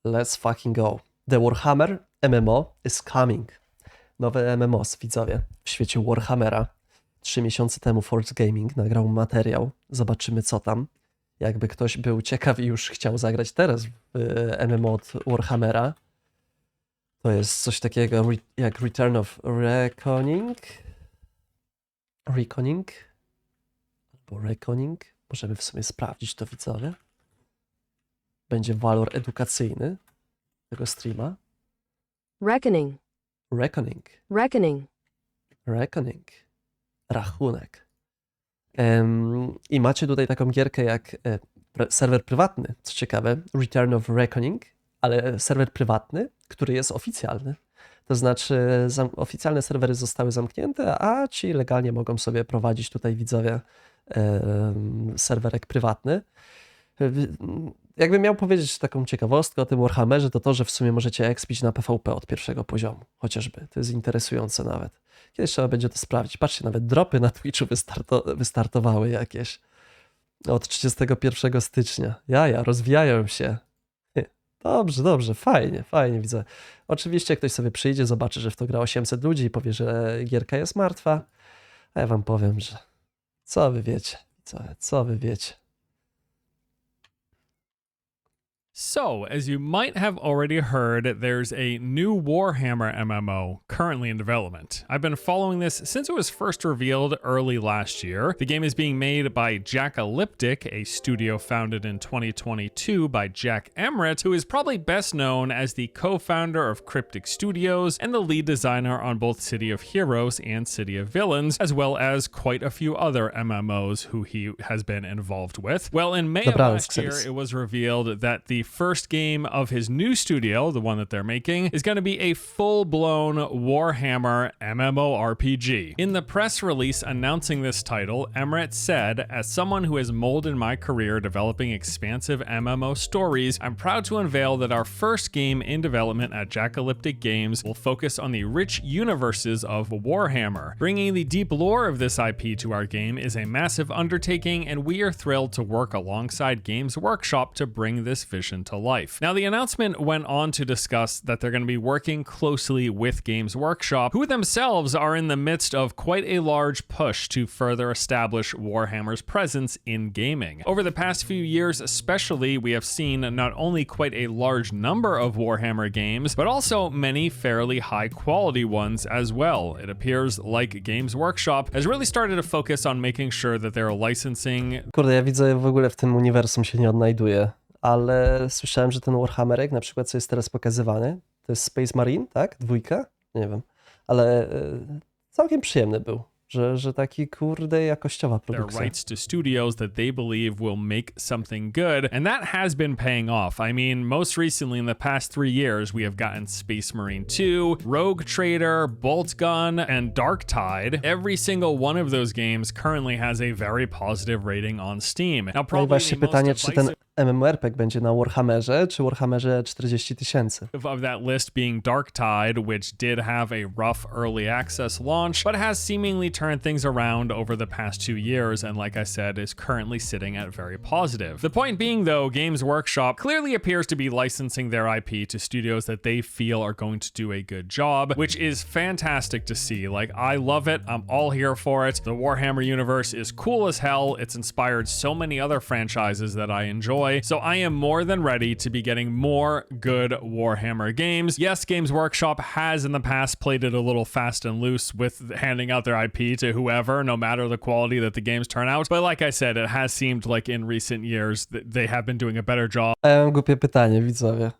Let's fucking go. The Warhammer MMO is coming. Nowe MMOs, widzowie, w świecie Warhammera. 3 miesiące temu Forge Gaming nagrał materiał. Zobaczymy, co tam. Jakby ktoś był ciekaw i już chciał zagrać teraz w MMO od Warhammera, to jest coś takiego jak Return of Reckoning. Reckoning? Albo Reckoning. Możemy w sumie sprawdzić to, widzowie. Będzie walor edukacyjny tego streama. Reckoning. Reckoning. Reckoning. Reckoning. Rachunek. I macie tutaj taką gierkę jak serwer prywatny, co ciekawe, Return of Reckoning, ale serwer prywatny, który jest oficjalny. To znaczy oficjalne serwery zostały zamknięte, a ci legalnie mogą sobie prowadzić tutaj, widzowie, serwerek prywatny. Jakbym miał powiedzieć taką ciekawostkę o tym Warhammerze, to to, że w sumie możecie expić na PvP od pierwszego poziomu, chociażby. To jest interesujące nawet. Kiedyś trzeba będzie to sprawdzić. Patrzcie, nawet dropy na Twitchu wystartowały jakieś od 31 stycznia. Jaja, rozwijają się. Dobrze, dobrze, fajnie, fajnie widzę. Oczywiście ktoś sobie przyjdzie, zobaczy, że w to gra 800 ludzi i powie, że gierka jest martwa. A ja wam powiem, że co wy wiecie, co wy wiecie. So, as you might have already heard, there's a new Warhammer MMO currently in development. I've been following this since it was first revealed early last year. The game is being made by Jackalyptic, a studio founded in 2022 by Jack Emmerich, who is probably best known as the co-founder of Cryptic Studios and the lead designer on both City of Heroes and City of Villains, as well as quite a few other MMOs who he has been involved with. Well, in May of last year, it was revealed that the first game of his new studio, the one that they're making, is going to be a full-blown Warhammer MMORPG. In the press release announcing this title, Emmerich said, "As someone who has molded my career developing expansive MMO stories, I'm proud to unveil that our first game in development at Jackalyptic Games will focus on the rich universes of Warhammer. Bringing the deep lore of this IP to our game is a massive undertaking, and we are thrilled to work alongside Games Workshop to bring this vision to life." Now, the announcement went on to discuss that they're going to be working closely with Games Workshop, who themselves are in the midst of quite a large push to further establish Warhammer's presence in gaming. Over the past few years especially, we have seen not only quite a large number of Warhammer games, but also many fairly high quality ones as well. It appears like Games Workshop has really started to focus on making sure that they're licensing. Kurde, ja widzę, w ogóle w tym uniwersum się nie odnajduję. Ale słyszałem, że ten Warhammerek, na przykład, co jest teraz pokazywany, to jest Space Marine, tak? 2? Nie wiem. Ale całkiem przyjemny był. Że taki, kurde, jakościowa produkcja. Their rights to studios that they believe will make something good, and that has been paying off. I mean, most recently in the past 3 years, we have gotten Space Marine 2, Rogue Trader, Bolt Gun, and Dark Tide. Every single one of those games currently has a very positive rating on Steam. Now, No i właśnie pytanie, czy ten MMORPG będzie na Warhammerze, czy Warhammerze 40 000? Of that list being Dark Tide, which did have a rough early access launch, but has seemingly turned things around over the past 2 years, and like I said, is currently sitting at very positive. The point being, though, Games Workshop clearly appears to be licensing their IP to studios that they feel are going to do a good job, which is fantastic to see. Like, I love it. I'm all here for it. The Warhammer universe is cool as hell. It's inspired so many other franchises that I enjoy. So I am more than ready to be getting more good Warhammer games. Yes, Games Workshop has in the past played it a little fast and loose with handing out their IP to whoever, no matter the quality that the games turn out. But like I said, it has seemed like in recent years that they have been doing a better job. A ja mam głupie pytanie, widzowie.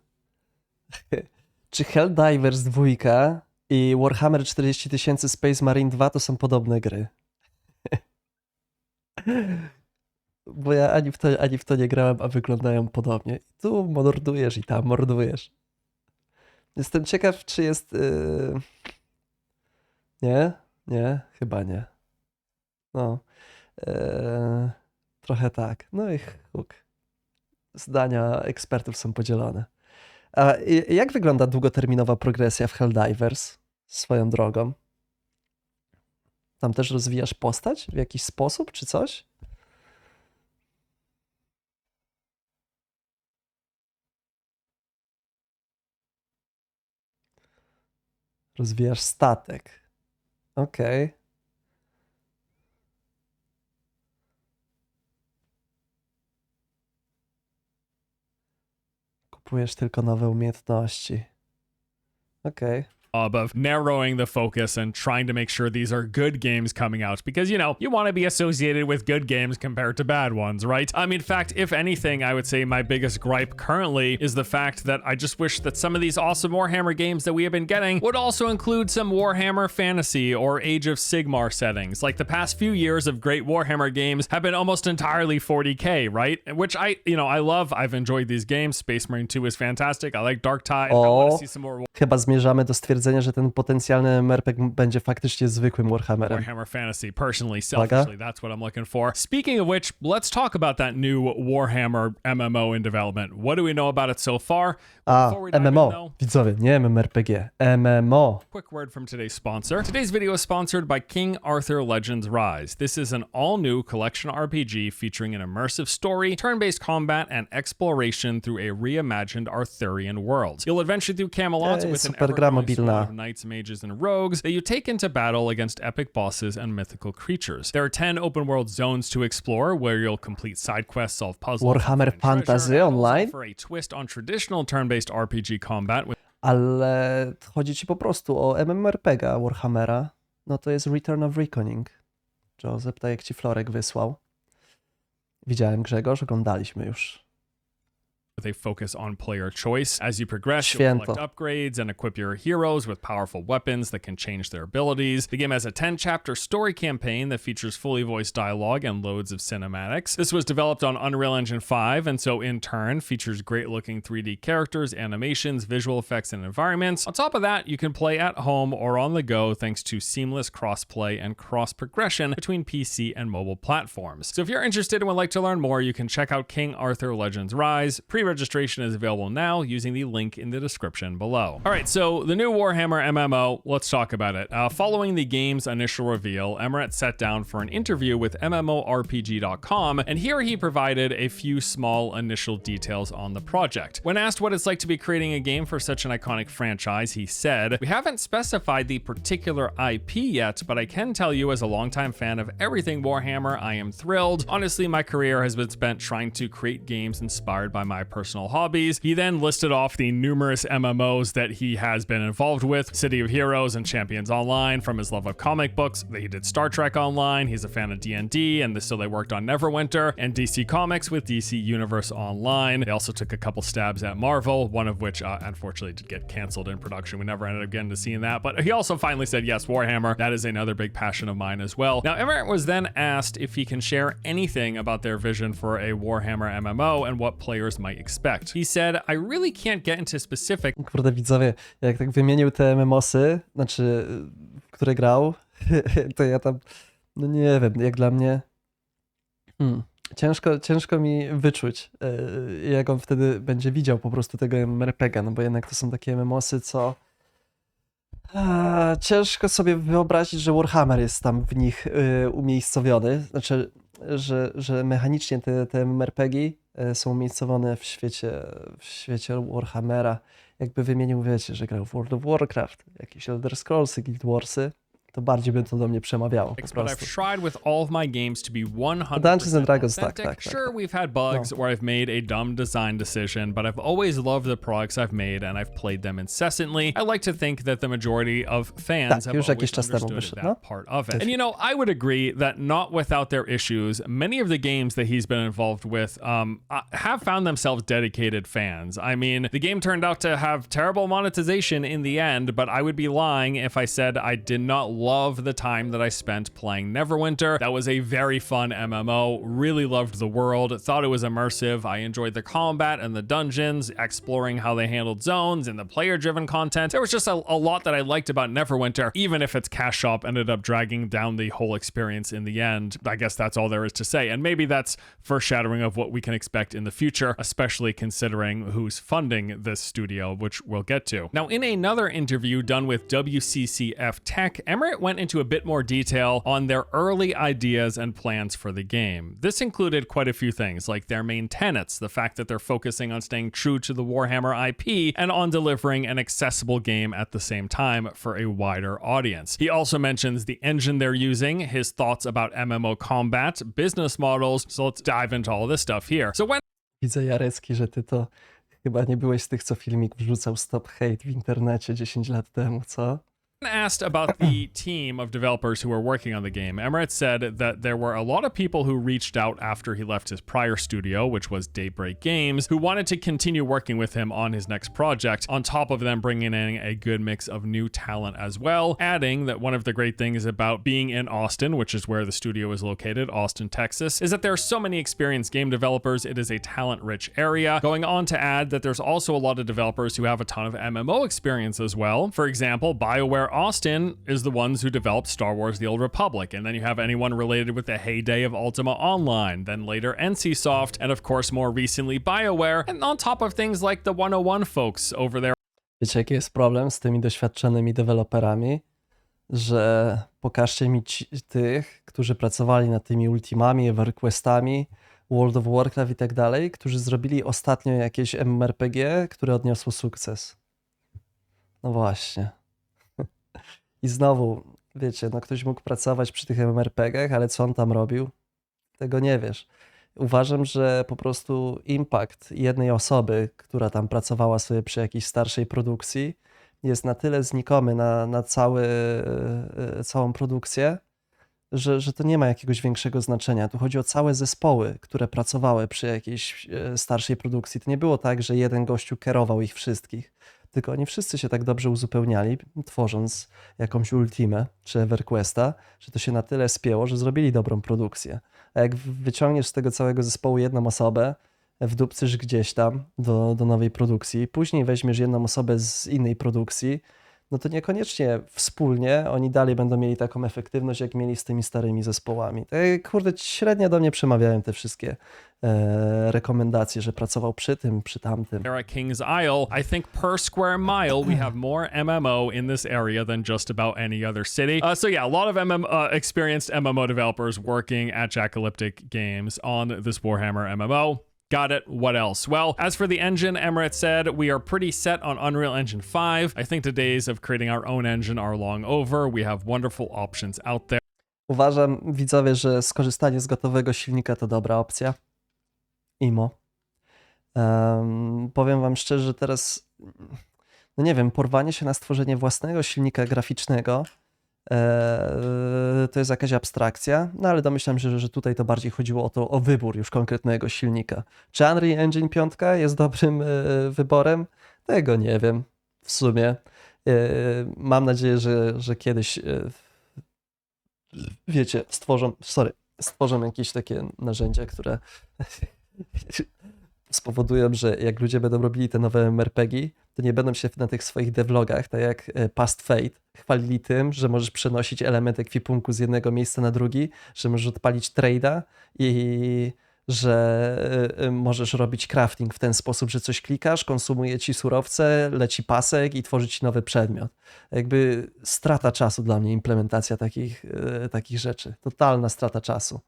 Czy Helldivers 2 i Warhammer 40 000 Space Marine 2 to są podobne gry? Bo ja ani w to nie grałem, a wyglądają podobnie. I tu mordujesz i tam mordujesz. Jestem ciekaw, czy jest... Nie? Nie? Chyba nie. No. Trochę tak. No i huk. Zdania ekspertów są podzielone. A jak wygląda długoterminowa progresja w Helldivers? Swoją drogą. Tam też rozwijasz postać w jakiś sposób, czy coś? Rozwijasz statek. Okej. Kupujesz tylko nowe umiejętności. Okej. Of narrowing the focus and trying to make sure these are good games coming out because, you know, you want to be associated with good games compared to bad ones, right? In fact, if anything, I would say my biggest gripe currently is the fact that I just wish that some of these awesome Warhammer games that we have been getting would also include some Warhammer Fantasy or Age of Sigmar settings. Like the past few years of great Warhammer games have been almost entirely 40k, right? Which I love. I've enjoyed these games. Space Marine 2 is fantastic. I like Dark Tide. I want to see some more Chyba zmierzamy do stwierdzenia, że ten potencjalny MMORPG będzie faktycznie zwykłym Warhammerem. Warhammer Fantasy. Personally, selfishly, that's what I'm looking for. Speaking of which, let's talk about that new Warhammer MMO in development. What do we know about it so far? MMO. Widzowie, nie MMORPG. MMO. Quick word from today's sponsor. Today's video is sponsored by King Arthur Legends Rise. This is an all-new collection RPG featuring an immersive story, turn-based combat, and exploration through a reimagined Arthurian world. You'll adventure through Camelot with an ever-growing squad of knights, mages, and rogues that you take into battle against epic bosses and mythical creatures. There are 10 open-world zones to explore where you'll complete side quests, solve puzzles, Warhammer Fantasy Online. For a twist on traditional turn-based RPG combat with Ale chodzi ci po prostu o MMORPG Warhammera. No to jest Return of Reckoning. Joseph, tak jak ci Florek wysłał. Widziałem, Grzegorz, oglądaliśmy już. with a focus on player choice. As you progress, you'll collect upgrades and equip your heroes with powerful weapons that can change their abilities. The game has a 10-chapter story campaign that features fully voiced dialogue and loads of cinematics. This was developed on Unreal Engine 5, and so in turn features great-looking 3D characters, animations, visual effects, and environments. On top of that, you can play at home or on the go thanks to seamless cross-play and cross-progression between PC and mobile platforms. So if you're interested and would like to learn more, you can check out King Arthur Legends Rise. Pre-registration is available now using the link in the description below. All right, so the new Warhammer MMO, let's talk about it. Following the game's initial reveal, Emmerich sat down for an interview with MMORPG.com, and here he provided a few small initial details on the project. When asked what it's like to be creating a game for such an iconic franchise, he said, "We haven't specified the particular IP yet, but I can tell you as a longtime fan of everything Warhammer, I am thrilled. Honestly, my career has been spent trying to create games inspired by my personal hobbies." He then listed off the numerous MMOs that he has been involved with, City of Heroes and Champions Online, from his love of comic books. He did Star Trek Online, he's a fan of D&D, and so they worked on Neverwinter, and DC Comics with DC Universe Online. They also took a couple stabs at Marvel, one of which unfortunately did get canceled in production. We never ended up getting to seeing that, but he also finally said, yes, Warhammer, that is another big passion of mine as well. Now, Emmerich was then asked if he can share anything about their vision for a Warhammer MMO and what players might expect. He said, "I really can't get into specific." Kurde widzowie, jak tak wymienił te MMOsy, znaczy, w które grał, to ja tam, no nie wiem, jak dla mnie, ciężko mi wyczuć, jak on wtedy będzie widział po prostu tego MMORPG, no bo jednak to są takie MMOsy, co ciężko sobie wyobrazić, że Warhammer jest tam w nich umiejscowiony, znaczy, że mechanicznie te MMORPG są umiejscowione w świecie Warhammera. Jakby wymienił, wiecie, że grał w World of Warcraft, jakieś Elder Scrollsy, Guild Warsy, to bardziej by to do mnie przemawiało po But I've prostu. tried with all of my games to be 100% Dungeons and Dragons, authentic. tak. Sure, we've had bugs where I've made a dumb design decision, but I've always loved the products I've made and I've played them incessantly. I like to think that the majority of fans have już jakiś always czas temu understood wyszedł, that part of it. And you know, I would agree that not without their issues, many of the games that he's been involved with have found themselves dedicated fans. I mean, the game turned out to have terrible monetization in the end, but I would be lying if I said I did not love the time that I spent playing Neverwinter. That was a very fun MMO, really loved the world, thought it was immersive. I enjoyed the combat and the dungeons, exploring how they handled zones and the player-driven content. There was just a lot that I liked about Neverwinter, even if its cash shop ended up dragging down the whole experience in the end. I guess that's all there is to say. And maybe that's foreshadowing of what we can expect in the future, especially considering who's funding this studio, which we'll get to. Now, in another interview done with WCCF Tech, Emmerich Emirates went into a bit more detail on their early ideas and plans for the game. This included quite a few things, like their main tenets, the fact that they're focusing on staying true to the Warhammer IP and on delivering an accessible game at the same time for a wider audience. He also mentions the engine they're using, his thoughts about MMO combat, business models, so let's dive into all this stuff here. So when Widzę, Jarecki, że ty to chyba nie byłeś z tych, co filmik wrzucał Stop Hate w internecie 10 lat temu, co? asked about the team of developers who were working on the game, Emirates said that there were a lot of people who reached out after he left his prior studio, which was Daybreak Games, who wanted to continue working with him on his next project, on top of them bringing in a good mix of new talent as well, adding that one of the great things about being in Austin, which is where the studio is located, Austin, Texas, is that there are so many experienced game developers. It is a talent-rich area. Going on to add that there's also a lot of developers who have a ton of MMO experience as well. For example, BioWare Austin is the ones who developed Star Wars The Old Republic, and then you have anyone related with the heyday of Ultima Online, then later NCSoft, and of course more recently BioWare, and on top of things like the 101 folks over there. Wiecie, jaki jest problem z tymi doświadczonymi deweloperami? Że pokażcie mi tych, którzy pracowali nad tymi Ultimami, EverQuestami, World of Warcraft i tak dalej, którzy zrobili ostatnio jakieś MMORPG, które odniosło sukces. No właśnie. I znowu, wiecie, no ktoś mógł pracować przy tych MMORPG-ach, ale co on tam robił? Tego nie wiesz. Uważam, że po prostu impact jednej osoby, która tam pracowała sobie przy jakiejś starszej produkcji, jest na tyle znikomy na całą produkcję, że to nie ma jakiegoś większego znaczenia. Tu chodzi o całe zespoły, które pracowały przy jakiejś starszej produkcji. To nie było tak, że jeden gościu kierował ich wszystkich, tylko oni wszyscy się tak dobrze uzupełniali, tworząc jakąś Ultimę czy EverQuesta, że to się na tyle spięło, że zrobili dobrą produkcję. A jak wyciągniesz z tego całego zespołu jedną osobę, wdupcysz gdzieś tam do nowej produkcji, później weźmiesz jedną osobę z innej produkcji, no to niekoniecznie wspólnie oni dalej będą mieli taką efektywność, jak mieli z tymi starymi zespołami. Tak, kurde, średnio do mnie przemawiają te wszystkie rekomendacje, że pracował przy tym, przy tamtym. At King's Isle, I think per square mile we have more MMO in this area than just about any other city. So yeah, a lot of experienced MMO developers working at Jackalyptic Games on this Warhammer MMO. Got it. What else? Well, as for the engine, Emirates said, we are pretty set on Unreal Engine 5. I think the days of creating our own engine are long over. We have wonderful options out there. Uważam, widzowie, że skorzystanie z gotowego silnika to dobra opcja. IMO. Powiem wam szczerze, że teraz, no nie wiem, porwanie się na stworzenie własnego silnika graficznego to jest jakaś abstrakcja, no ale domyślam się, że tutaj to bardziej chodziło o wybór już konkretnego silnika. Czy Unreal Engine 5 jest dobrym wyborem? Tego nie wiem w sumie. Mam nadzieję, że kiedyś wiecie, stworzą jakieś takie narzędzia, które spowodują, że jak ludzie będą robili te nowe MMORPG, to nie będą się na tych swoich devlogach, tak jak Past Fate, chwalili tym, że możesz przenosić element ekwipunku z jednego miejsca na drugi, że możesz odpalić trade'a i że możesz robić crafting w ten sposób, że coś klikasz, konsumuje ci surowce, leci pasek i tworzy ci nowy przedmiot. Jakby strata czasu dla mnie implementacja takich rzeczy. Totalna strata czasu.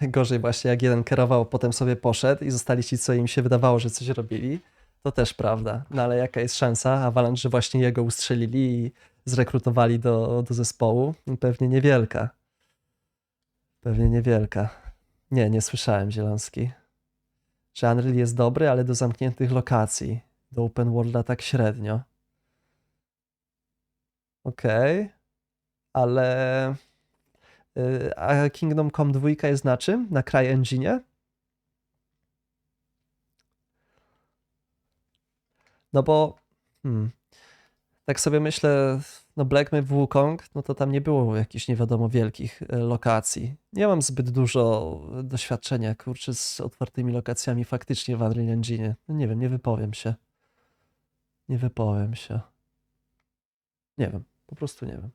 Gorzej właśnie, jak jeden kierował, potem sobie poszedł i zostali ci, co im się wydawało, że coś robili. To też prawda. No ale jaka jest szansa, Avalanche, że właśnie jego ustrzelili i zrekrutowali do zespołu? Pewnie niewielka. Pewnie niewielka. Nie słyszałem, Zielonski. Że Unreal jest dobry, ale do zamkniętych lokacji. Do open worlda tak średnio. Okej. Ale... A Kingdom Come 2 jest na czym? Na CryEngine? No bo tak sobie myślę, no Black Myth Wukong, no to tam nie było jakichś nie wiadomo wielkich lokacji. Nie mam zbyt dużo doświadczenia, kurczę, z otwartymi lokacjami faktycznie w Unreal Engine. No nie wiem, nie wypowiem się. Nie wypowiem się. Nie wiem, po prostu nie wiem.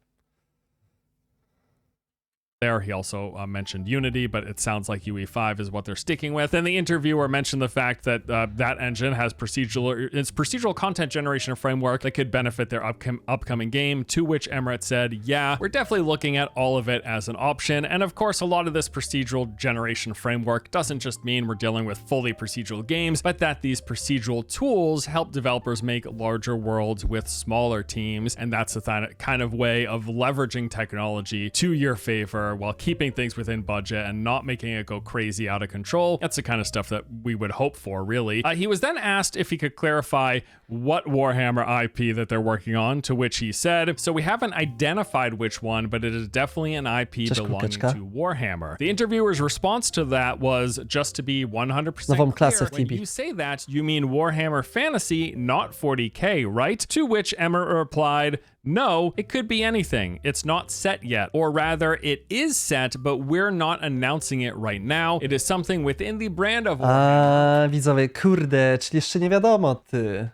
there. He also mentioned Unity, but it sounds like UE5 is what they're sticking with. Then the interviewer mentioned the fact that that engine has procedural content generation framework that could benefit their upcoming game, to which Emirates said, yeah, we're definitely looking at all of it as an option. And of course, a lot of this procedural generation framework doesn't just mean we're dealing with fully procedural games, but that these procedural tools help developers make larger worlds with smaller teams. And that's the kind of way of leveraging technology to your favor while keeping things within budget and not making it go crazy out of control. That's the kind of stuff that we would hope for, really. He was then asked if he could clarify what Warhammer IP that they're working on, to which he said, so we haven't identified which one, but it is definitely an IP belonging to Warhammer. The interviewer's response to that was, just to be 100% clear, when you say that, you mean Warhammer Fantasy, not 40k, right? To which Emma replied, no, it could be anything. It's not set yet. Or rather, it is set, but we're not announcing it right now. It is something within the brand of Warhammer. Widzowie, kurde, czyli jeszcze nie wiadomo, ty.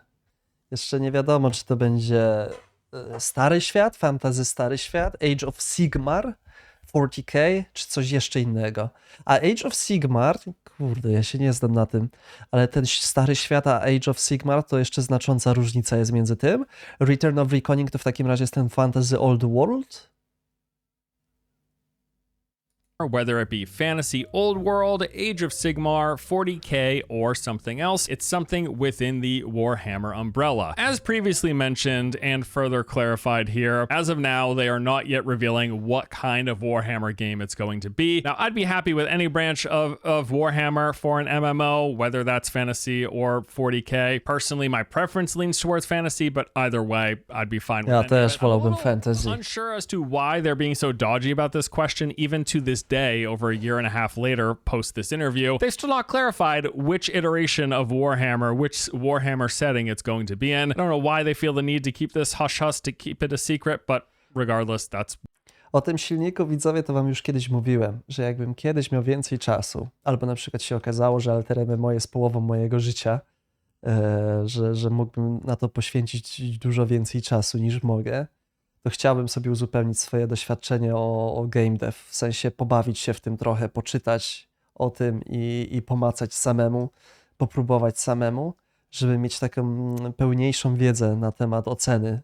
Jeszcze nie wiadomo, czy to będzie stary świat, fantasy stary świat, Age of Sigmar, 40k, czy coś jeszcze innego. A Age of Sigmar, kurde, ja się nie znam na tym, ale ten stary świat, a Age of Sigmar to jeszcze znacząca różnica jest między tym. Return of Reckoning to w takim razie jest ten fantasy old world? Whether it be Fantasy Old World, Age of Sigmar, 40k, or something else, it's something within the Warhammer umbrella. As previously mentioned and further clarified here, as of now, they are not yet revealing what kind of Warhammer game it's going to be. Now, I'd be happy with any branch of Warhammer for an MMO, whether that's Fantasy or 40k. Personally, my preference leans towards Fantasy, but either way, I'd be fine with it. Ja też wolałbym Fantasy. Unsure as to why they're being so dodgy about this question, even to this day, over a year and a half later, post this interview, they've still not clarified which iteration of Warhammer, which Warhammer setting it's going to be in. I don't know why they feel the need to keep this hush-hush, to keep it a secret, but regardless, that's... O tym silniku, widzowie, to wam już kiedyś mówiłem, że jakbym kiedyś miał więcej czasu, albo na przykład się okazało, że AlterMMO jest połową mojego życia, że mógłbym na to poświęcić dużo więcej czasu niż mogę, to chciałbym sobie uzupełnić swoje doświadczenie o game dev, w sensie pobawić się w tym trochę, poczytać o tym i pomacać samemu, popróbować samemu, żeby mieć taką pełniejszą wiedzę na temat oceny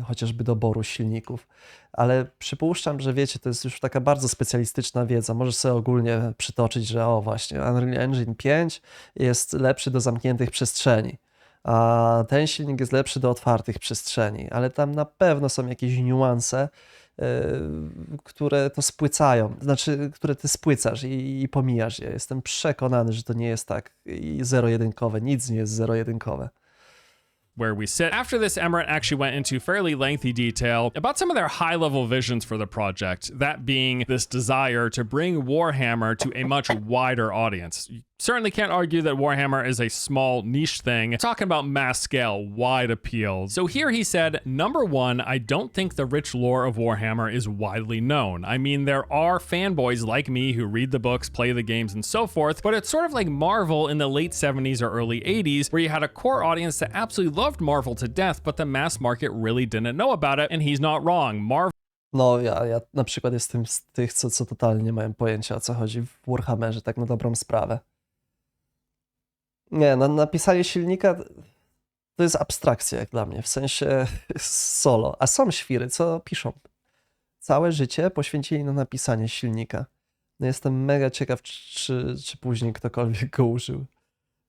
chociażby doboru silników. Ale przypuszczam, że wiecie, to jest już taka bardzo specjalistyczna wiedza. Możesz sobie ogólnie przytoczyć, że o właśnie, Unreal Engine 5 jest lepszy do zamkniętych przestrzeni, a ten silnik jest lepszy do otwartych przestrzeni, ale tam na pewno są jakieś niuanse, które to spłycają, znaczy, które ty spłycasz i pomijasz je. Jestem przekonany, że to nie jest tak zero-jedynkowe, nic nie jest zero-jedynkowe. Where we sit. After this, Emirate actually went into fairly lengthy detail about some of their high-level visions for the project, that being this desire to bring Warhammer to a much wider audience. You certainly can't argue that Warhammer is a small niche thing. Talking about mass scale, wide appeal. So here he said, number one, I don't think the rich lore of Warhammer is widely known. I mean, there are fanboys like me who read the books, play the games, and so forth, but it's sort of like Marvel in the late 70s or early 80s, where you had a core audience that absolutely loved Marvel to death, but the mass market really didn't know about it, and he's not wrong. No, ja na przykład jestem z tych, co totalnie nie mają pojęcia, o co chodzi w Warhammerze, tak na dobrą sprawę. Nie, napisanie silnika to jest abstrakcja jak dla mnie, w sensie solo. A są świry, co piszą. Całe życie poświęcili na napisanie silnika. No jestem mega ciekaw, czy później ktokolwiek go użył.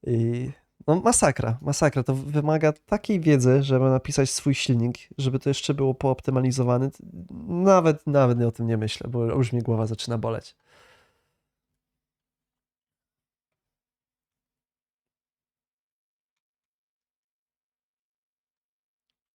I no masakra. To wymaga takiej wiedzy, żeby napisać swój silnik, żeby to jeszcze było pooptymalizowane. Nawet o tym nie myślę, bo już mi głowa zaczyna boleć.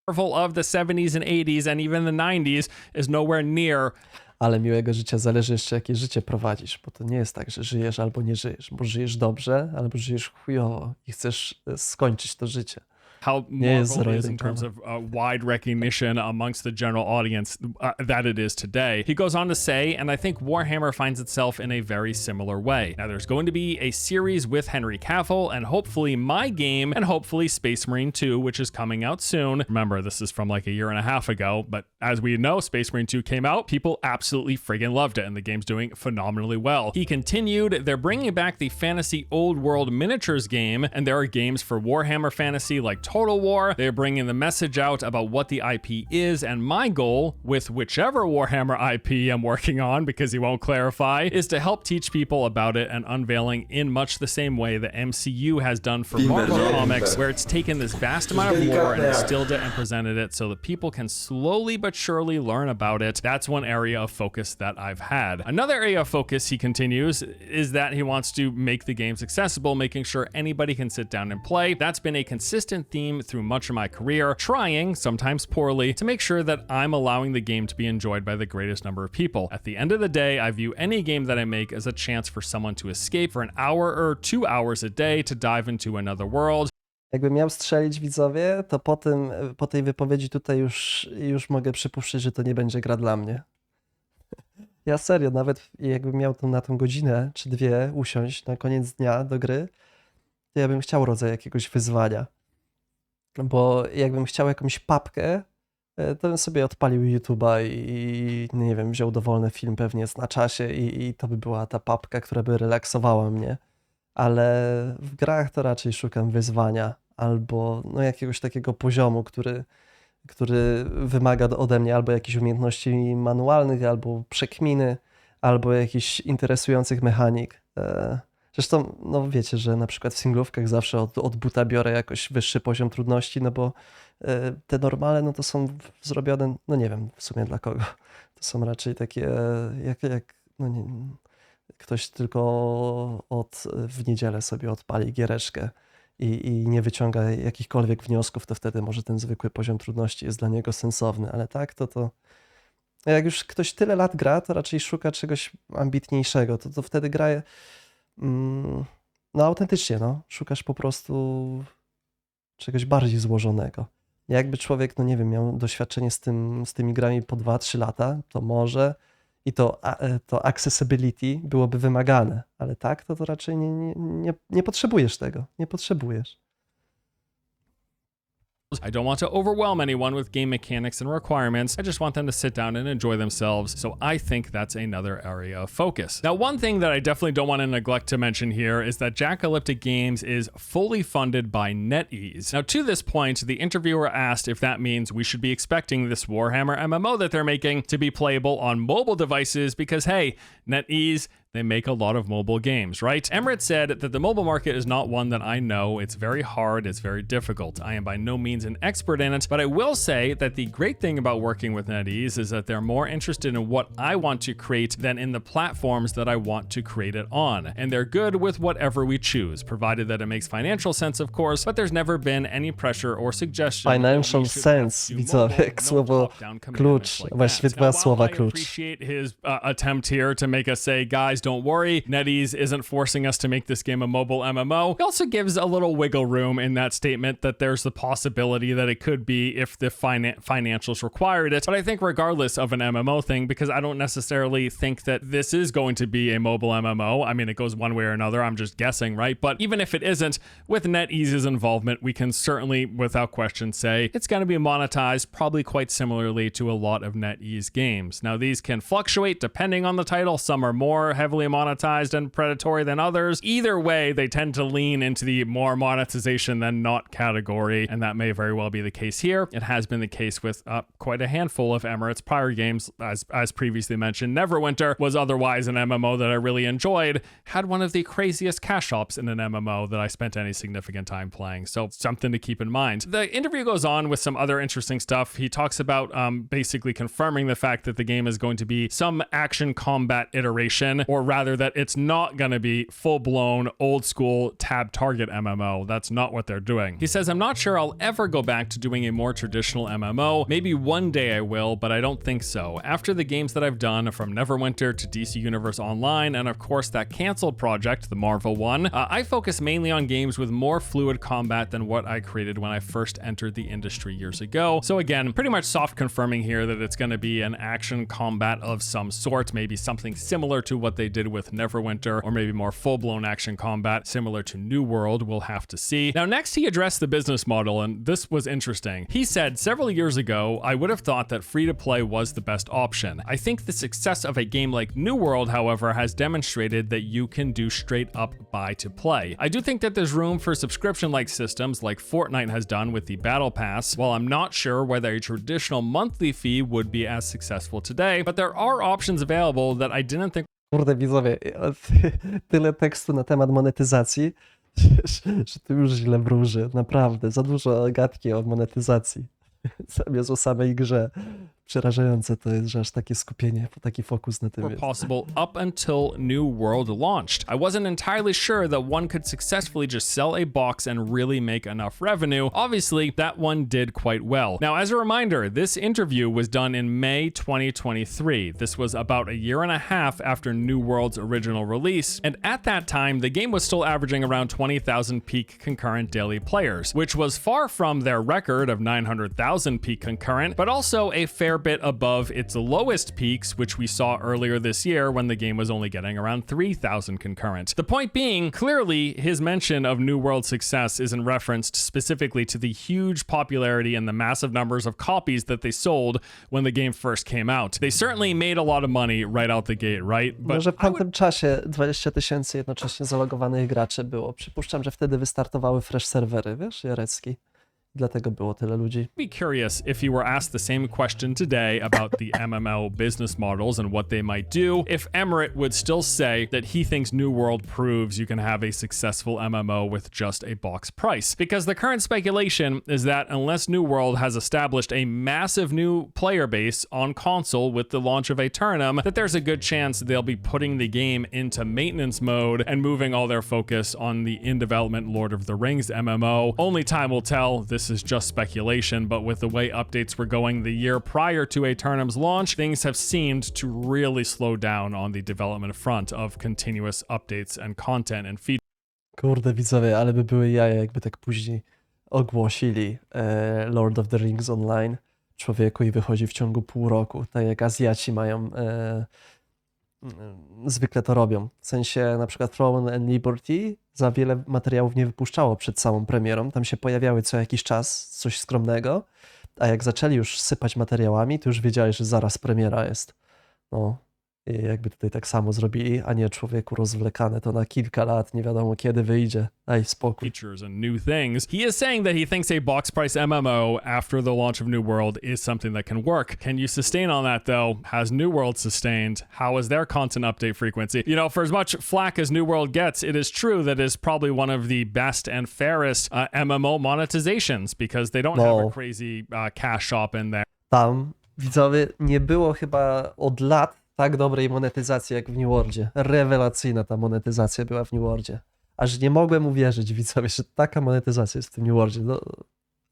Marvel of the 70s and 80s and even the 90s is nowhere near. Ale miłego życia zależy jeszcze, jakie życie prowadzisz, bo to nie jest tak, że żyjesz albo nie żyjesz, bo żyjesz dobrze, albo żyjesz chujowo i chcesz skończyć to życie. how jest Marvel is in zero-jedynkowe. terms of wide recognition amongst the general audience that it is today. He goes on to say, and I think Warhammer finds itself in a very similar way. Now, there's going to be a series with Henry Cavill, and hopefully my game, and hopefully Space Marine 2, which is coming out soon. Remember, this is from like a year and a half ago, but as we know, Space Marine 2 came out. People absolutely friggin' loved it, and the game's doing phenomenally well. He continued, they're bringing back the fantasy old world miniatures game, and there are games for Warhammer Fantasy like Total War. They're bringing the message out about what the IP is, and my goal with whichever Warhammer IP I'm working on, because he won't clarify, is to help teach people about it and unveiling in much the same way the MCU has done for Marvel Comics, where it's taken this vast amount of lore and distilled it and presented it so that people can slowly but surely learn about it. That's one area of focus that I've had. Another area of focus, he continues, is that he wants to make the games accessible, making sure anybody can sit down and play. That's been a consistent theme through much of my career, trying, sometimes poorly, to make sure that I'm allowing the game to be enjoyed by the greatest number of people. At the end of the day, I view any game that I make as a chance for someone to escape for an hour or 2 hours a day to dive into another world. Jakbym miał strzelić, widzowie, to po tej wypowiedzi tutaj już mogę przypuszczać, że to nie będzie gra dla mnie. Ja serio, nawet jakbym miał na tą godzinę czy dwie usiąść na koniec dnia do gry, to ja bym chciał rodzaj jakiegoś wyzwania. Bo jakbym chciał jakąś papkę, to bym sobie odpalił YouTube'a i nie wiem, wziął dowolny film pewnie jest na czasie i to by była ta papka, która by relaksowała mnie. Ale w grach to raczej szukam wyzwania albo no, jakiegoś takiego poziomu, który wymaga ode mnie albo jakichś umiejętności manualnych, albo przekminy, albo jakichś interesujących mechanik. Zresztą, no wiecie, że na przykład w singlówkach zawsze od buta biorę jakoś wyższy poziom trudności, no bo te normale, no to są zrobione, no nie wiem w sumie dla kogo. To są raczej takie, jak no nie, ktoś tylko w niedzielę sobie odpali giereczkę i nie wyciąga jakichkolwiek wniosków, to wtedy może ten zwykły poziom trudności jest dla niego sensowny, ale tak, to jak już ktoś tyle lat gra, to raczej szuka czegoś ambitniejszego, to wtedy gra, no autentycznie, no, szukasz po prostu czegoś bardziej złożonego. Jakby człowiek, no nie wiem, miał doświadczenie z tymi grami po 2-3 lata, to może i to accessibility byłoby wymagane, ale tak, to raczej nie potrzebujesz tego, nie potrzebujesz. I don't want to overwhelm anyone with game mechanics and requirements. I just want them to sit down and enjoy themselves. So I think that's another area of focus. Now, one thing that I definitely don't want to neglect to mention here is that Jackalyptic Games is fully funded by NetEase. Now, to this point, the interviewer asked if that means we should be expecting this Warhammer MMO that they're making to be playable on mobile devices because, hey, NetEase, they make a lot of mobile games, right? Emirates said that the mobile market is not one that I know. It's very hard, it's very difficult. I am by no means an expert in it, but I will say that the great thing about working with NetEase is that they're more interested in what I want to create than in the platforms that I want to create it on. And they're good with whatever we choose, provided that it makes financial sense, of course, but there's never been any pressure or suggestion. Financial sense, widzowie, jak słowo klucz, właściwie dwa słowa klucz. I appreciate his attempt here to make us say, guys, don't worry, NetEase isn't forcing us to make this game a mobile MMO. He also gives a little wiggle room in that statement that there's the possibility that it could be if the financials required it. But I think regardless of an MMO thing, because I don't necessarily think that this is going to be a mobile MMO. I mean, it goes one way or another. I'm just guessing, right? But even if it isn't, with NetEase's involvement, we can certainly, without question, say it's going to be monetized probably quite similarly to a lot of NetEase games. Now, these can fluctuate depending on the title. Some are more heavily monetized and predatory than others. Either way, they tend to lean into the more monetization than not category, and that may very well be the case here. It has been the case with quite a handful of Emirates' prior games, as previously mentioned. Neverwinter was otherwise an MMO that I really enjoyed, had one of the craziest cash shops in an MMO that I spent any significant time playing, so something to keep in mind. The interview goes on with some other interesting stuff. He talks about basically confirming the fact that the game is going to be some action combat iteration, or or rather that it's not going to be full-blown old school tab target MMO. That's not what they're doing. He says, I'm not sure I'll ever go back to doing a more traditional MMO. Maybe one day I will, but I don't think so. After the games that I've done, from Neverwinter to DC Universe Online, and of course that canceled project, the Marvel one, I focus mainly on games with more fluid combat than what I created when I first entered the industry years ago. So again, pretty much soft confirming here that it's going to be an action combat of some sort, maybe something similar to what they did with Neverwinter, or maybe more full-blown action combat similar to New World. We'll have to see. Now next he addressed the business model, and this was interesting. He said, several years ago, I would have thought that free-to-play was the best option. I think the success of a game like New World, however, has demonstrated that you can do straight up buy to play. I do think that there's room for subscription-like systems like Fortnite has done with the Battle Pass. While I'm not sure whether a traditional monthly fee would be as successful today, but there are options available that I didn't think Kurde, widzowie, tyle tekstu na temat monetyzacji, że tu już źle wróży. Naprawdę, za dużo gadki o monetyzacji. Zamiast o samej grze. Przerażające to jest, że aż takie skupienie, taki fokus na tym were jest. possible up until New World launched. I wasn't entirely sure that one could successfully just sell a box and really make enough revenue. Obviously, that one did quite well. Now, as a reminder, this interview was done in May 2023. This was about a year and a half after New World's original release, and at that time, the game was still averaging around 20,000 peak concurrent daily players, which was far from their record of 900,000 peak concurrent, but also a fair bit above its lowest peaks, which we saw earlier this year when the game was only getting around 3,000 concurrent. The point being, clearly his mention of New World's success isn't referenced specifically to the huge popularity and the massive numbers of copies that they sold when the game first came out. They certainly made a lot of money right out the gate, right? But Może w tamtym czasie 20 000 jednocześnie zalogowanych graczy było. Przypuszczam, że wtedy wystartowały fresh serwery, wiesz, Jarecki. Dlatego było tyle ludzi. I'd be curious if he were asked the same question today about the MMO business models and what they might do, if Emmerich would still say that he thinks New World proves you can have a successful MMO with just a box price. Because the current speculation is that unless New World has established a massive new player base on console with the launch of Aeternum, that there's a good chance they'll be putting the game into maintenance mode and moving all their focus on the in-development Lord of the Rings MMO. Only time will tell. This is just speculation, but with the way updates were going the year prior to Aeternum's launch, things have seemed to really slow down on the development front of continuous updates and content and features. Kurde, widzowie, ale by były jaja, jakby tak później ogłosili Lord of the Rings Online człowieku i wychodzi w ciągu pół roku, tak jak Azjaci mają, zwykle to robią. W sensie na przykład Throne and Liberty za wiele materiałów nie wypuszczało przed samą premierą, tam się pojawiały co jakiś czas, coś skromnego, a jak zaczęli już sypać materiałami, to już wiedzieli, że zaraz premiera jest. No, i jakby tutaj tak samo zrobili, a nie człowieku rozwlekane to na kilka lat, nie wiadomo kiedy wyjdzie. Daj spokój. Features and new things. He is saying that he thinks a box price MMO after the launch of New World is something that can work. Can you sustain on that though? Has New World sustained? How is their content update frequency? You know, for as much flack as New World gets, it is true that it's probably one of the best and fairest MMO monetizations because they don't have a crazy cash shop in there. Tam, widzowie, nie było chyba od lat tak dobrej monetyzacji jak w New Worldzie. Rewelacyjna ta monetyzacja była w New Worldzie. Aż nie mogłem uwierzyć, widzowie, że taka monetyzacja jest w tym New Worldzie. No,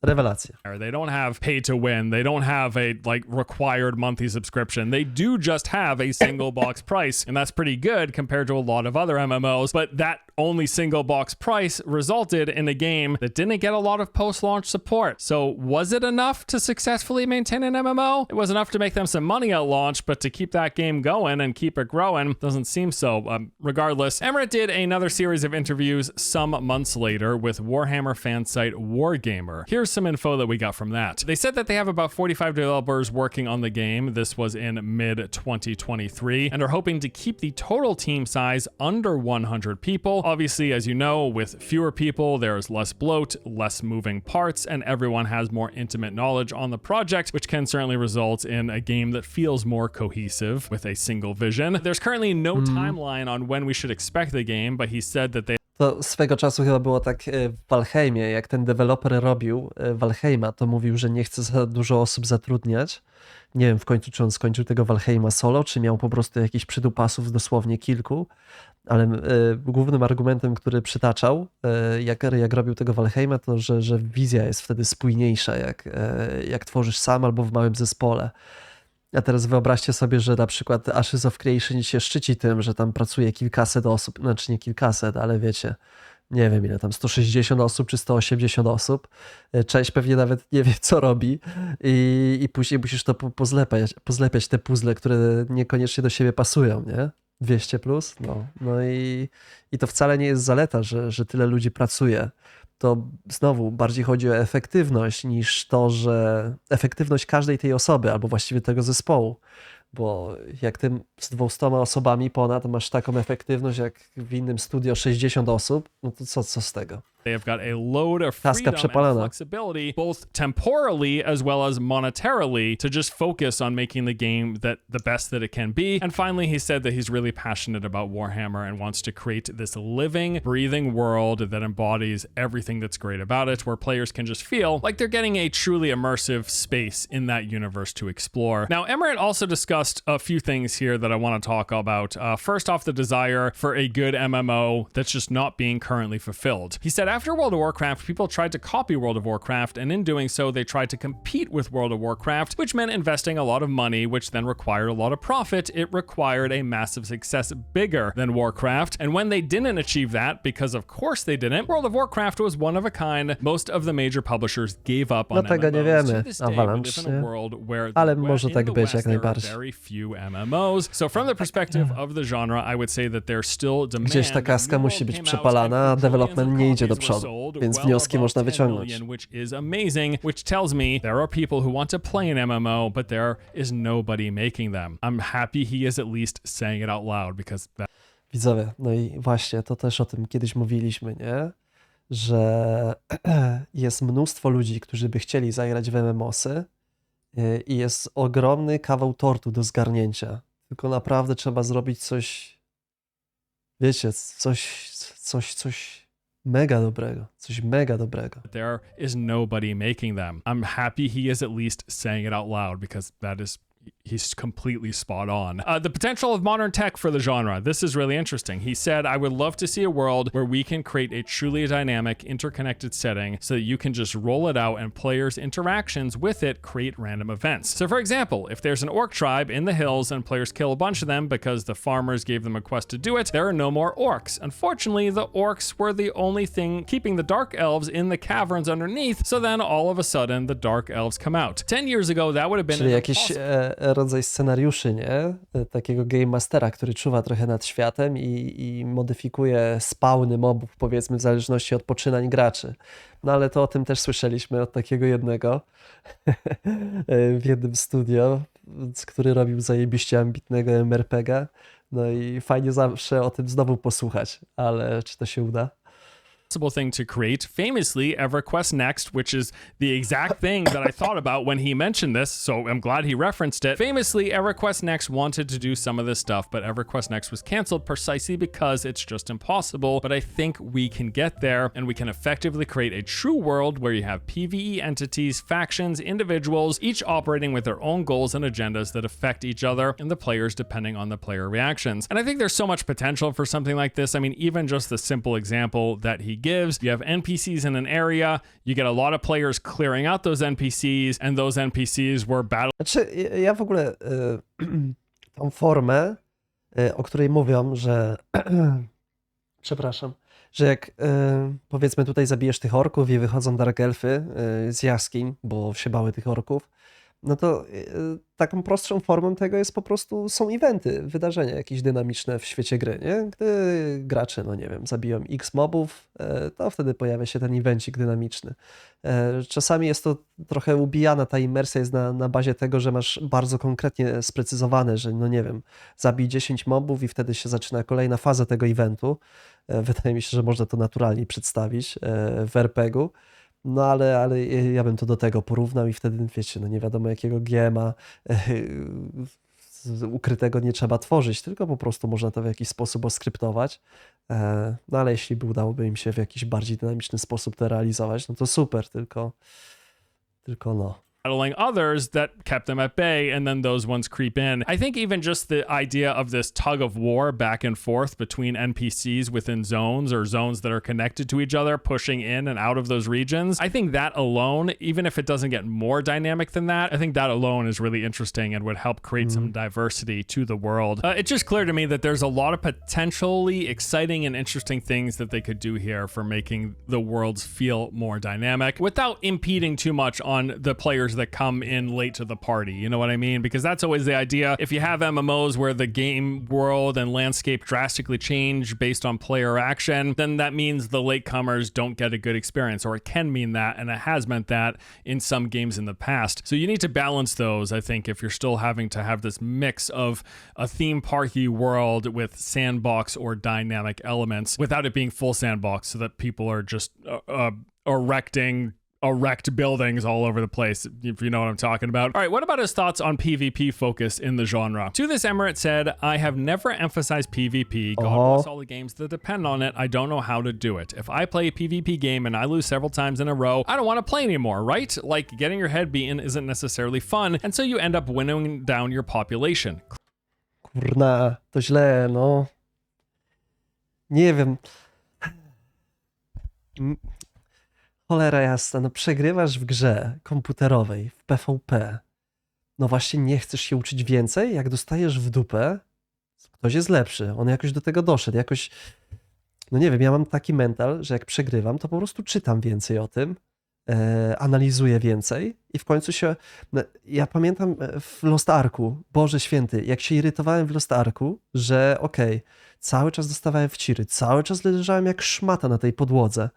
rewelacja. They don't have pay to win. They don't have a required monthly subscription. They do just have a single box price, and that's pretty good compared to a lot of other MMOs. But that only single box price resulted in a game that didn't get a lot of post-launch support. So was it enough to successfully maintain an MMO? It was enough to make them some money at launch, but to keep that game going and keep it growing doesn't seem so. Regardless, Emmerich did another series of interviews some months later with Warhammer fan site Wargamer. Here's some info that we got from that. They said that they have about 45 developers working on the game. This was in mid-2023, and are hoping to keep the total team size under 100 people. Obviously, as you know, with fewer people, there's less bloat, less moving parts, and everyone has more intimate knowledge on the project, which can certainly result in a game that feels more cohesive with a single vision. There's currently no timeline on when we should expect the game, but he said that they To swego czasu chyba było tak w Valheimie, jak ten deweloper robił Valheima, to mówił, że nie chce za dużo osób zatrudniać. Nie wiem w końcu, czy on skończył tego Valheima solo, czy miał po prostu jakiś przydupasów dosłownie kilku, ale głównym argumentem, który przytaczał, jak robił tego Valheima, to że wizja jest wtedy spójniejsza, jak tworzysz sam albo w małym zespole. A teraz wyobraźcie sobie, że na przykład Ashes of Creation się szczyci tym, że tam pracuje kilkaset osób, znaczy nie kilkaset, ale wiecie, nie wiem ile tam, 160 osób czy 180 osób. Część pewnie nawet nie wie, co robi i później musisz to pozlepiać te puzzle, które niekoniecznie do siebie pasują, nie? 200 plus, no i to wcale nie jest zaleta, że tyle ludzi pracuje. To znowu bardziej chodzi o efektywność niż to, że efektywność każdej tej osoby, albo właściwie tego zespołu. Bo jak ty z 200 osobami ponad masz taką efektywność jak w innym studio 60 osób, no to co z tego? They have got a load of Taska freedom and przepalana. flexibility, both temporally as well as monetarily, to just focus on making the game the best that it can be. And finally, he said that he's really passionate about Warhammer and wants to create this living, breathing world that embodies everything that's great about it, where players can just feel like they're getting a truly immersive space in that universe to explore. Now, Emmerich also discussed a few things here that I want to talk about. First off, the desire for a good MMO that's just not being currently fulfilled. He said, after World of Warcraft, people tried to copy World of Warcraft, and in doing so, they tried to compete with World of Warcraft, which meant investing a lot of money, which then required a lot of profit. It required a massive success bigger than Warcraft. And when they didn't achieve that, because of course they didn't, World of Warcraft was one of a kind. Most of the major publishers gave up on No tego nie MMOs. wiemy, To this day, we live Avalanche, in a nie? world where Ale the może in tak the być West, jak there are najbardziej. very few MMOs. So from the perspective of the genre, I would say that there's still demand. Gdzieś ta kaska musi być przepalana, a development nie idzie do przodu, więc wnioski można wyciągnąć. Which is amazing, which tells me there are people who want to play an MMO, but there is nobody making them. I'm happy he is at least saying it out loud, because that... Widzowie, no i właśnie, to też o tym kiedyś mówiliśmy, nie? Że jest mnóstwo ludzi, którzy by chcieli zagrać w MMOsy i jest ogromny kawał tortu do zgarnięcia. Tylko naprawdę trzeba zrobić coś, wiecie, coś mega dobrego, coś mega dobrego. There is nobody making them. I'm happy he is at least saying it out loud, because that is... he's completely spot on. The potential of modern tech for the genre. This is really interesting. He said, I would love to see a world where we can create a truly dynamic, interconnected setting so that you can just roll it out and players' interactions with it create random events. So for example, if there's an orc tribe in the hills and players kill a bunch of them because the farmers gave them a quest to do it, there are no more orcs. Unfortunately, the orcs were the only thing keeping the dark elves in the caverns underneath, so then all of a sudden the dark elves come out. 10 years ago, that would have been... Czyli jakiś rodzaj scenariuszy, nie? Takiego game mastera, który czuwa trochę nad światem i modyfikuje spawny mobów, powiedzmy, w zależności od poczynań graczy. No ale to o tym też słyszeliśmy od takiego jednego w jednym studio, który robił zajebiście ambitnego MMORPG. No i fajnie zawsze o tym znowu posłuchać, ale czy to się uda? Thing to create. Famously, EverQuest Next, which is the exact thing that I thought about when he mentioned this, so I'm glad he referenced it. Famously, EverQuest Next wanted to do some of this stuff, but EverQuest Next was canceled precisely because it's just impossible. But I think we can get there, and we can effectively create a true world where you have PvE entities, factions, individuals, each operating with their own goals and agendas that affect each other and the players depending on the player reactions. And I think there's so much potential for something like this. I mean, even just the simple example that he gives, you have NPCs in an area, you get a lot of players clearing out those NPCs, and those NPCs were battle... Znaczy, ja w ogóle tą formę, o której mówią, że przepraszam, że jak powiedzmy tutaj zabijesz tych orków i wychodzą dark elfy z jaskiń, bo się bały tych orków, no to taką prostszą formą tego jest po prostu, są eventy, wydarzenia jakieś dynamiczne w świecie gry, nie? Gdy gracze, no nie wiem, zabiją x mobów, to wtedy pojawia się ten evencik dynamiczny. Czasami jest to trochę ubijana, ta imersja jest na bazie tego, że masz bardzo konkretnie sprecyzowane, że no nie wiem, zabij 10 mobów i wtedy się zaczyna kolejna faza tego eventu. Wydaje mi się, że można to naturalnie przedstawić w RPG-u. No ale ja bym to do tego porównał i wtedy, wiecie, no nie wiadomo jakiego GM'a ukrytego nie trzeba tworzyć, tylko po prostu można to w jakiś sposób oskryptować. No ale jeśli by udałoby im się w jakiś bardziej dynamiczny sposób to realizować, no to super, tylko no. battling others that kept them at bay, and then those ones creep in. I think even just the idea of this tug of war back and forth between NPCs within zones or zones that are connected to each other, pushing in and out of those regions, I think that alone, even if it doesn't get more dynamic than that, I think that alone is really interesting and would help create some diversity to the world. It's just clear to me that there's a lot of potentially exciting and interesting things that they could do here for making the worlds feel more dynamic without impeding too much on the players that come in late to the party. You know what I mean? Because that's always the idea. If you have MMOs where the game world and landscape drastically change based on player action, then that means the latecomers don't get a good experience, or it can mean that, and it has meant that in some games in the past. So you need to balance those, I think, if you're still having to have this mix of a theme parky world with sandbox or dynamic elements without it being full sandbox so that people are just erect buildings all over the place, if you know what I'm talking about. All right, what about his thoughts on PvP focus in the genre? To this, Emirate said, I have never emphasized PvP. God bless all the games that depend on it. I don't know how to do it. If I play a PvP game and I lose several times in a row, I don't want to play anymore, right? Like, getting your head beaten isn't necessarily fun, and so you end up winnowing down your population. Kurna, to źle, no. Nie wiem. Cholera jasna, no przegrywasz w grze komputerowej, w PvP. No właśnie nie chcesz się uczyć więcej? Jak dostajesz w dupę, ktoś jest lepszy, on jakoś do tego doszedł, jakoś... No nie wiem, ja mam taki mental, że jak przegrywam, to po prostu czytam więcej o tym, analizuję więcej i w końcu się... No, ja pamiętam w Lost Arku, Boże Święty, jak się irytowałem w Lost Arku, że cały czas dostawałem wciry, cały czas leżałem jak szmata na tej podłodze.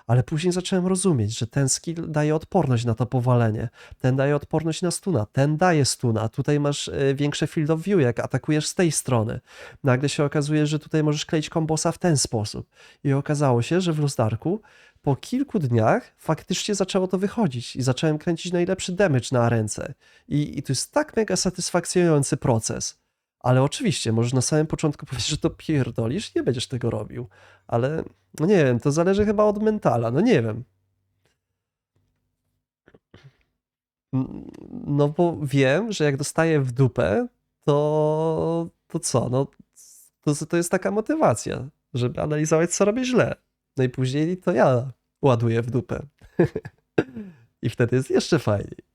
Ale później zacząłem rozumieć, że ten skill daje odporność na to powalenie, ten daje odporność na stuna, ten daje stuna, tutaj masz większe field of view, jak atakujesz z tej strony. Nagle się okazuje, że tutaj możesz kleić kombosa w ten sposób. I okazało się, że w Lost Arku po kilku dniach faktycznie zaczęło to wychodzić i zacząłem kręcić najlepszy damage na ręce. I to jest tak mega satysfakcjonujący proces. Ale oczywiście, możesz na samym początku powiedzieć, że to pierdolisz i nie będziesz tego robił. Ale, no nie wiem, to zależy chyba od mentala, no nie wiem. No bo wiem, że jak dostaję w dupę, to co? No to jest taka motywacja, żeby analizować, co robię źle. No i później to ja ładuję w dupę. I wtedy jest jeszcze fajniej.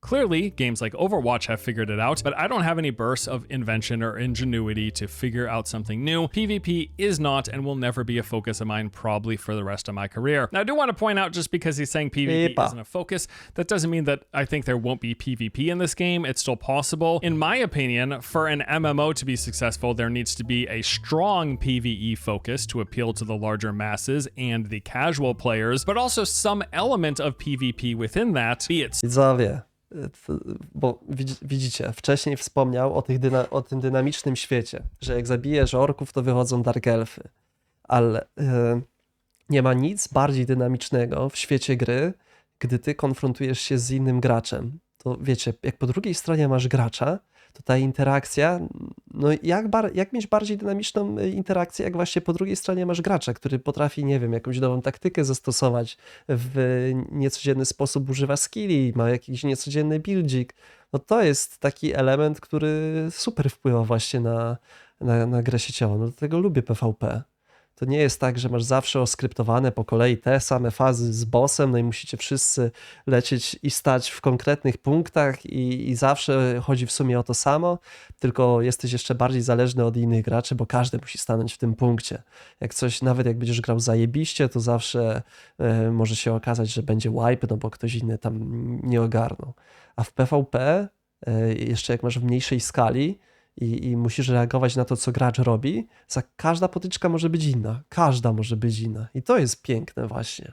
Clearly, games like Overwatch have figured it out, but I don't have any bursts of invention or ingenuity to figure out something new. PvP is not and will never be a focus of mine, probably for the rest of my career. Now, I do want to point out, just because he's saying PvP isn't a focus, that doesn't mean that I think there won't be PvP in this game. It's still possible. In my opinion, for an MMO to be successful, there needs to be a strong PvE focus to appeal to the larger masses and the casual players, but also some element of PvP within that, be it Widzowie, bo widzicie, wcześniej wspomniał o tym dynamicznym świecie, że jak zabijesz orków, to wychodzą dark elfy, ale nie ma nic bardziej dynamicznego w świecie gry, gdy ty konfrontujesz się z innym graczem. To wiecie, jak po drugiej stronie masz gracza, to ta interakcja, no jak mieć bardziej dynamiczną interakcję, jak właśnie po drugiej stronie masz gracza, który potrafi, nie wiem, jakąś nową taktykę zastosować, w niecodzienny sposób używa skilli, ma jakiś niecodzienny buildzik. No to jest taki element, który super wpływa właśnie na grę sieciową. No dlatego lubię PvP. To nie jest tak, że masz zawsze oskryptowane po kolei te same fazy z bossem, no i musicie wszyscy lecieć i stać w konkretnych punktach i zawsze chodzi w sumie o to samo, tylko jesteś jeszcze bardziej zależny od innych graczy, bo każdy musi stanąć w tym punkcie. Jak coś, nawet jak będziesz grał zajebiście, to zawsze może się okazać, że będzie wipe, no bo ktoś inny tam nie ogarnął. A w PvP, jeszcze jak masz w mniejszej skali, i musisz reagować na to, co gracz robi, każda potyczka może być inna. Każda może być inna. I to jest piękne właśnie.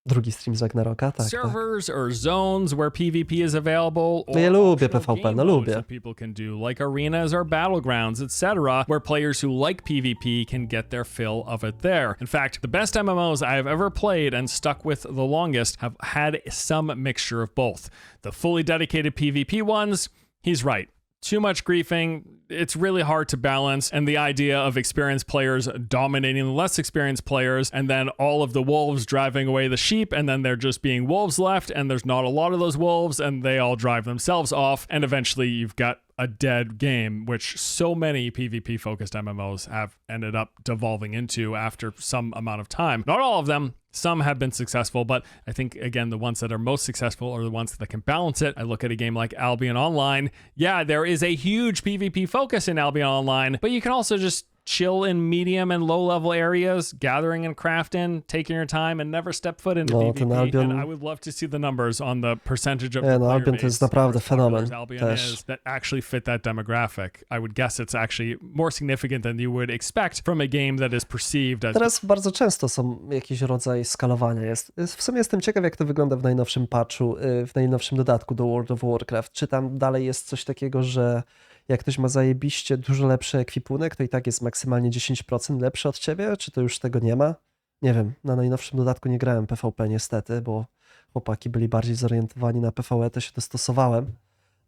Drugi stream z Ragnaroka, tak. servers or zones where PvP is available, or No ja lubię optional PvP, game no modes lubię. that people can do, like arenas or battlegrounds, etc., where players who like PvP can get their fill of it there. In fact, the best MMOs I've ever played and stuck with the longest have had some mixture of both. The fully dedicated PvP ones, he's right. Too much griefing, it's really hard to balance, and the idea of experienced players dominating the less experienced players, and then all of the wolves driving away the sheep, and then there just being wolves left, and there's not a lot of those wolves, and they all drive themselves off, and eventually you've got a dead game, which so many PvP-focused MMOs have ended up devolving into after some amount of time. Not all of them. Some have been successful, but I think, again, the ones that are most successful are the ones that can balance it. I look at a game like Albion Online. Yeah, there is a huge PvP focus in Albion Online, but you can also just chill in medium and low level areas, gathering and crafting, taking your time, and never step foot into No, ten PvP. Albion- And I would love to see the numbers on the percentage of Nie, the no, player Albion to jest base naprawdę as popular fenomen as Albion też. is that actually fit that demographic. I would guess it's actually more significant than you would expect from a game that is perceived as Teraz bardzo często są jakiś rodzaj skalowania. W sumie jestem ciekaw, jak to wygląda w najnowszym patchu, w najnowszym dodatku do World of Warcraft. Czy tam dalej jest coś takiego, że jak ktoś ma zajebiście dużo lepszy ekwipunek, to i tak jest maksymalnie 10% lepszy od ciebie? Czy to już tego nie ma? Nie wiem, na najnowszym dodatku nie grałem PvP niestety, bo chłopaki byli bardziej zorientowani na PvE, to się dostosowałem,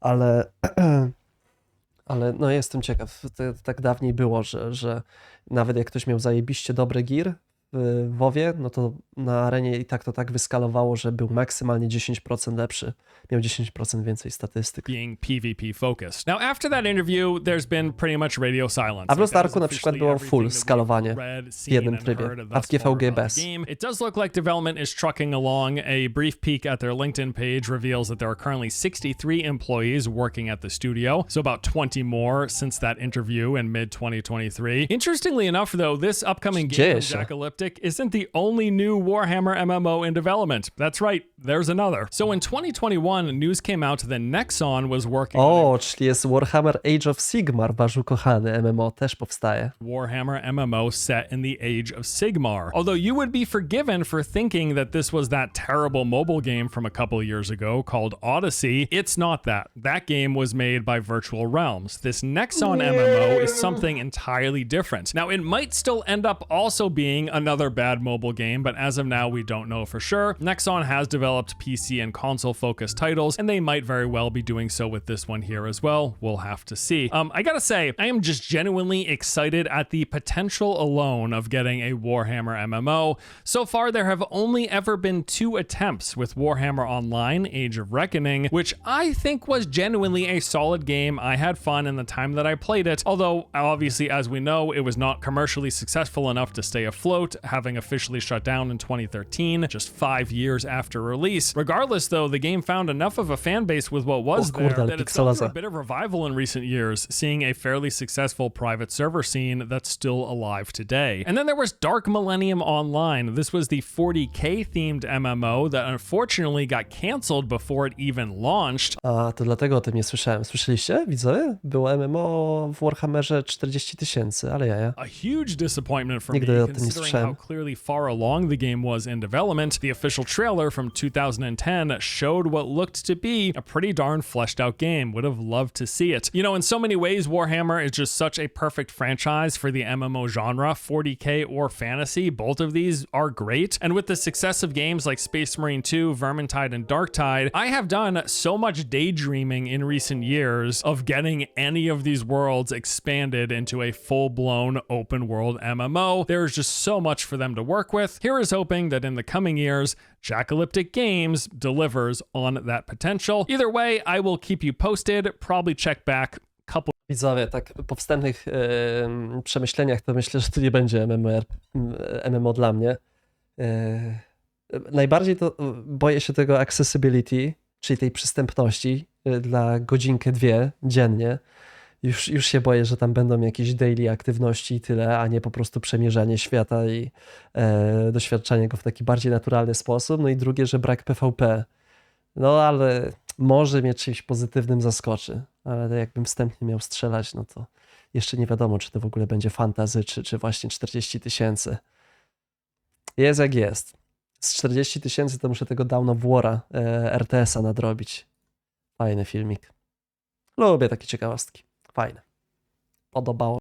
ale no jestem ciekaw. Tak dawniej było, że nawet jak ktoś miał zajebiście dobry gear w WoWie, no to na arenie i tak to tak wyskalowało, że był maksymalnie 10% lepszy. Miał 10% więcej statystyk. being PvP focused. Now, after that interview, there's been pretty much radio silence. A w Lost Like, that is Arku na przykład było officially full everything that skalowanie we've read, w seen, jednym and trybie, heard a w thus far GVG about the bez. game. It does look like development is trucking along. A brief peek at their LinkedIn page reveals that there are currently 63 employees working at the studio, so about 20 more since that interview in mid-2023. Interestingly enough, though, this upcoming game Dzieje from się. Jackalyptic isn't the only new Warhammer MMO in development. That's right, there's another. So in 2021, news came out that Nexon was working on a O, czyli jest Warhammer Age of Sigmar, waszu kochany, MMO też powstaje. Warhammer MMO set in the Age of Sigmar. Although you would be forgiven for thinking that this was that terrible mobile game from a couple years ago called Odyssey, it's not that. That game was made by Virtual Realms. This Nexon MMO is something entirely different. Now, it might still end up also being another bad mobile game, but as of now, we don't know for sure. Nexon has developed PC and console-focused titles, and they might very well be doing so with this one here as well. We'll have to see. I gotta say, I am just genuinely excited at the potential alone of getting a Warhammer MMO. So far, there have only ever been 2 attempts with Warhammer Online, Age of Reckoning, which I think was genuinely a solid game. I had fun in the time that I played it, although obviously, as we know, it was not commercially successful enough to stay afloat, having officially shut down in 2013, just 5 years after release. Regardless, though, the game found enough of a fan base with what was O kurde, there ale that it's gone through a pikselaza. bit of revival in recent years, seeing a fairly successful private server scene that's still alive today. And then there was Dark Millennium Online. This was the 40k themed MMO that unfortunately got canceled before it even launched. A, to dlatego o tym nie słyszałem. Słyszeliście, widzowie? Było MMO w Warhammerze 40 000, ale jaja. A huge disappointment for Nigdy me, o tym nie considering słyszałem. how clearly far along the game was in development. The official trailer from 2010 showed what looked to be a pretty darn fleshed out game. Would have loved to see it. You know, in so many ways, Warhammer is just such a perfect franchise for the MMO genre, 40k or fantasy. Both of these are great. And with the success of games like Space Marine 2, Vermintide, and Darktide, I have done so much daydreaming in recent years of getting any of these worlds expanded into a full-blown open world MMO. There's just so much for them to work with. Here is hoping that in the coming years, Jackalyptic Games delivers on that potential. Either way, I will keep you posted, probably check back couple. Widzowie, tak po wstępnych przemyśleniach to myślę, że to nie będzie MMO dla mnie. Najbardziej to boję się tego accessibility, czyli tej przystępności dla godzinkę, 2 dziennie. Już się boję, że tam będą jakieś daily aktywności i tyle, a nie po prostu przemierzanie świata i doświadczanie go w taki bardziej naturalny sposób. No i drugie, że brak PvP. No ale może mnie czymś pozytywnym zaskoczy, ale jakbym wstępnie miał strzelać, no to jeszcze nie wiadomo, czy to w ogóle będzie fantasy, czy właśnie 40 000. Jest jak jest. Z 40 000 to muszę tego Dawn of War'a RTS-a nadrobić. Fajny filmik. Lubię takie ciekawostki. Fajne. Podobało